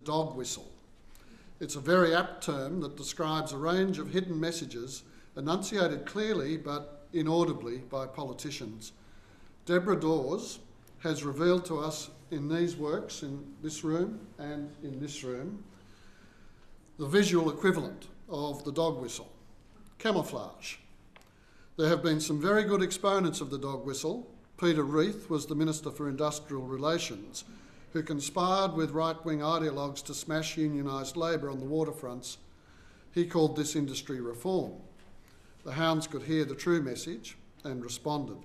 Dog whistle. It's a very apt term that describes a range of hidden messages enunciated clearly but inaudibly by politicians. Debra Dawes has revealed to us in these works, in this room and in this room, the visual equivalent of the dog whistle, camouflage. There have been some very good exponents of the dog whistle. Peter Reith was the Minister for Industrial Relations, who conspired with right-wing ideologues to smash unionised labour on the waterfronts. He called this industry reform. The hounds could hear the true message and responded.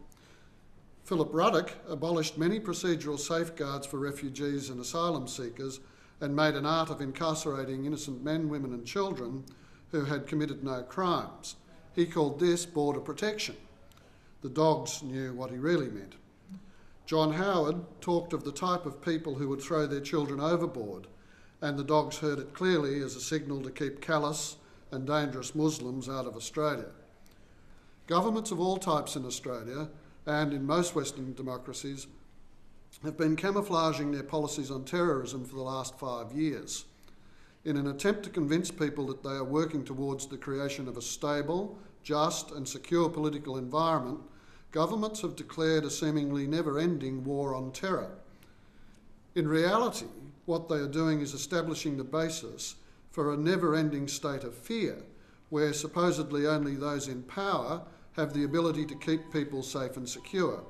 Phillip Boulten abolished many procedural safeguards for refugees and asylum seekers and made an art of incarcerating innocent men, women and children who had committed no crimes. He called this border protection. The dogs knew what he really meant. John Howard talked of the type of people who would throw their children overboard, and the dogs heard it clearly as a signal to keep callous and dangerous Muslims out of Australia. Governments of all types in Australia and in most Western democracies have been camouflaging their policies on terrorism for the last 5 years. In an attempt to convince people that they are working towards the creation of a stable, just and secure political environment, governments have declared a seemingly never-ending war on terror. In reality, what they are doing is establishing the basis for a never-ending state of fear, where supposedly only those in power have the ability to keep people safe and secure.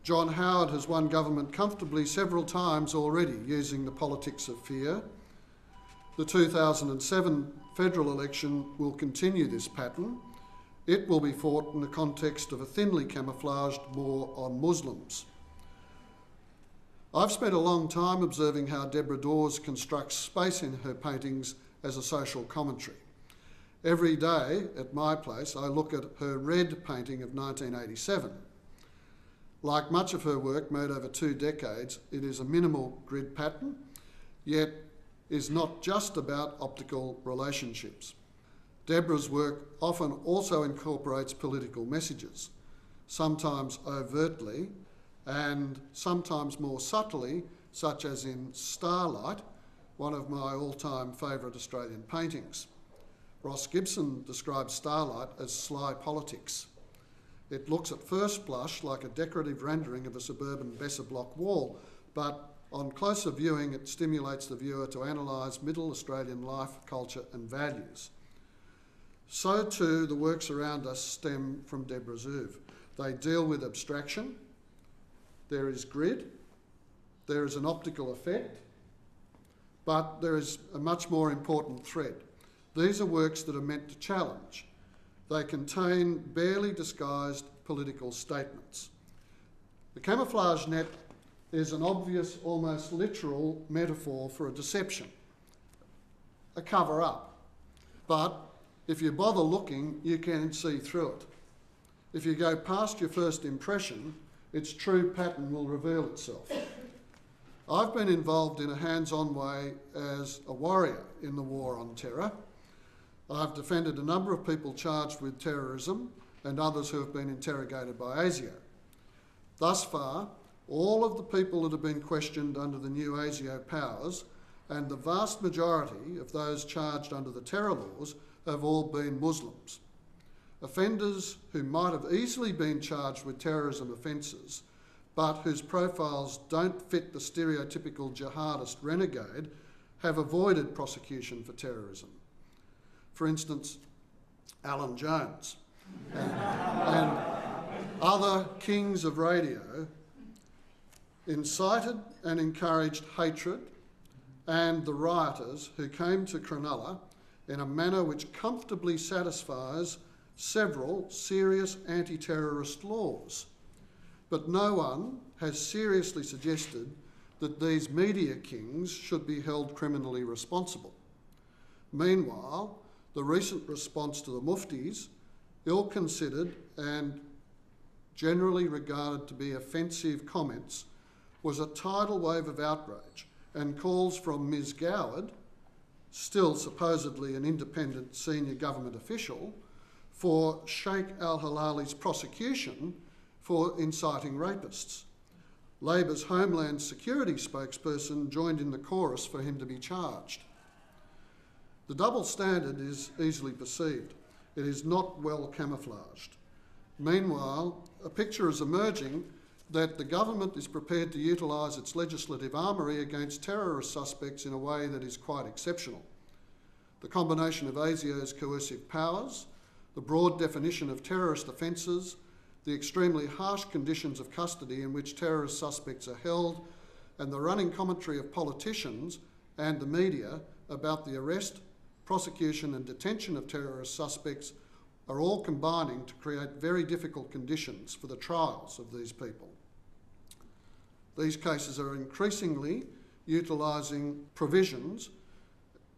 John Howard has won government comfortably several times already using the politics of fear. The 2007 federal election will continue this pattern. It will be fought in the context of a thinly camouflaged war on Muslims. I've spent a long time observing how Debra Dawes constructs space in her paintings as a social commentary. Every day at my place, I look at her Red painting of 1987. Like much of her work made over 2 decades, it is a minimal grid pattern, yet is not just about optical relationships. Debra's work often also incorporates political messages, sometimes overtly and sometimes more subtly, such as in Starlight, one of my all-time favourite Australian paintings. Ross Gibson describes Starlight as sly politics. It looks at first blush like a decorative rendering of a suburban Besser block wall, but on closer viewing it stimulates the viewer to analyse middle Australian life, culture and values. So too the works around us stem from Debra's oeuvre. They deal with abstraction. There is grid, there is an optical effect, but there is a much more important thread. These are works that are meant to challenge. They contain barely disguised political statements. The camouflage net is an obvious, almost literal metaphor for a deception, a cover-up. But if you bother looking, you can see through it. If you go past your first impression, its true pattern will reveal itself. I've been involved in a hands-on way as a warrior in the war on terror. I've defended a number of people charged with terrorism and others who have been interrogated by ASIO. Thus far, all of the people that have been questioned under the new ASIO powers and the vast majority of those charged under the terror laws have all been Muslims. Offenders who might have easily been charged with terrorism offences, but whose profiles don't fit the stereotypical jihadist renegade, have avoided prosecution for terrorism. For instance, Alan Jones and other kings of radio incited and encouraged hatred, and the rioters who came to Cronulla in a manner which comfortably satisfies several serious anti-terrorist laws. but no one has seriously suggested that these media kings should be held criminally responsible. Meanwhile, the recent response to the muftis, ill-considered and generally regarded to be offensive comments, was a tidal wave of outrage, and calls from Ms Goward, still supposedly an independent senior government official, for Sheikh al-Hilali's prosecution for inciting rapists. Labor's Homeland Security spokesperson joined in the chorus for him to be charged. The double standard is easily perceived. It is not well camouflaged. Meanwhile, a picture is emerging that the government is prepared to utilise its legislative armoury against terrorist suspects in a way that is quite exceptional. The combination of ASIO's coercive powers, the broad definition of terrorist offences, the extremely harsh conditions of custody in which terrorist suspects are held, and the running commentary of politicians and the media about the arrest, prosecution and detention of terrorist suspects are all combining to create very difficult conditions for the trials of these people. These cases are increasingly utilising provisions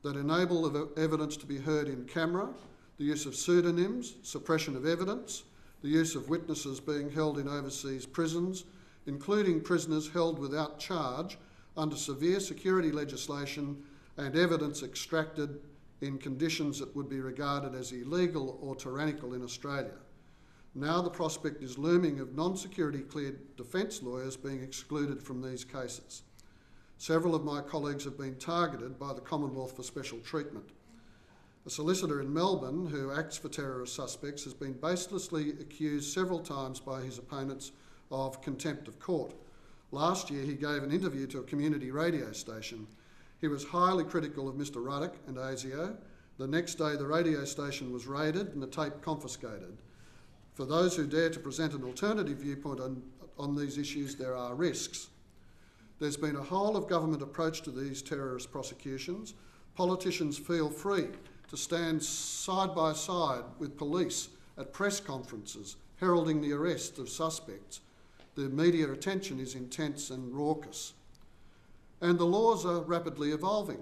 that enable evidence to be heard in camera, the use of pseudonyms, suppression of evidence, the use of witnesses being held in overseas prisons, including prisoners held without charge under severe security legislation, and evidence extracted in conditions that would be regarded as illegal or tyrannical in Australia. Now the prospect is looming of non-security cleared defence lawyers being excluded from these cases. Several of my colleagues have been targeted by the Commonwealth for special treatment. A solicitor in Melbourne who acts for terrorist suspects has been baselessly accused several times by his opponents of contempt of court. Last year he gave an interview to a community radio station. He was highly critical of Mr Ruddock and ASIO. The next day the radio station was raided and the tape confiscated. For those who dare to present an alternative viewpoint on these issues, there are risks. There's been a whole of government approach to these terrorist prosecutions. Politicians feel free to stand side by side with police at press conferences, heralding the arrest of suspects. The media attention is intense and raucous. And the laws are rapidly evolving.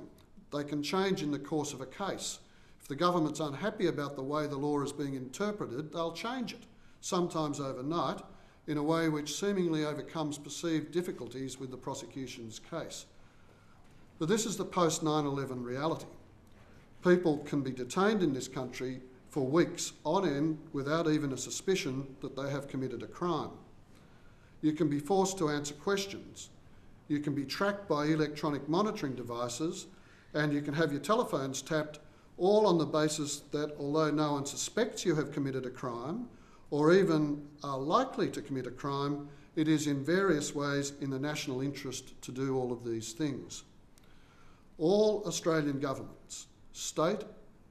They can change in the course of a case. If the government's unhappy about the way the law is being interpreted, they'll change it, sometimes overnight, in a way which seemingly overcomes perceived difficulties with the prosecution's case. But this is the post-9/11 reality. People can be detained in this country for weeks on end without even a suspicion that they have committed a crime. You can be forced to answer questions. You can be tracked by electronic monitoring devices, and you can have your telephones tapped, all on the basis that although no one suspects you have committed a crime or even are likely to commit a crime, it is in various ways in the national interest to do all of these things. All Australian governments, state,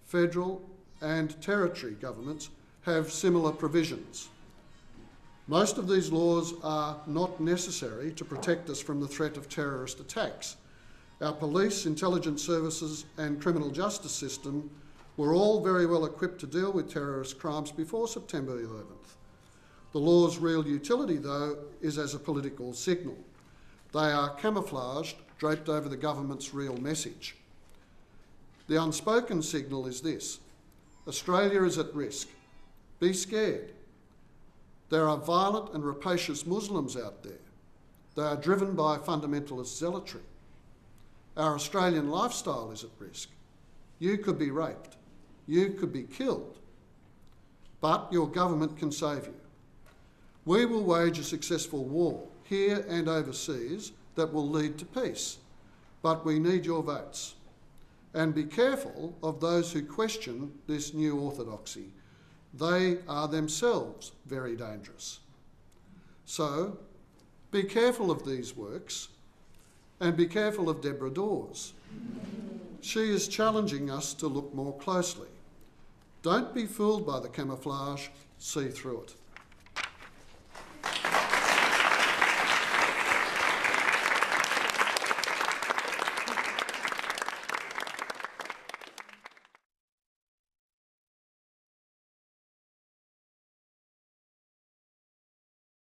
federal and territory governments, have similar provisions. Most of these laws are not necessary to protect us from the threat of terrorist attacks. Our police, intelligence services and criminal justice system were all very well equipped to deal with terrorist crimes before September 11th. The law's real utility, though, is as a political signal. They are camouflaged, draped over the government's real message. The unspoken signal is this: Australia is at risk. Be scared. There are violent and rapacious Muslims out there. They are driven by fundamentalist zealotry. Our Australian lifestyle is at risk. You could be raped. You could be killed. But your government can save you. We will wage a successful war, here and overseas, that will lead to peace. But we need your votes. And be careful of those who question this new orthodoxy. They are themselves very dangerous. So, be careful of these works, and be careful of Debra Dawes. She is challenging us to look more closely. Don't be fooled by the camouflage, see through it.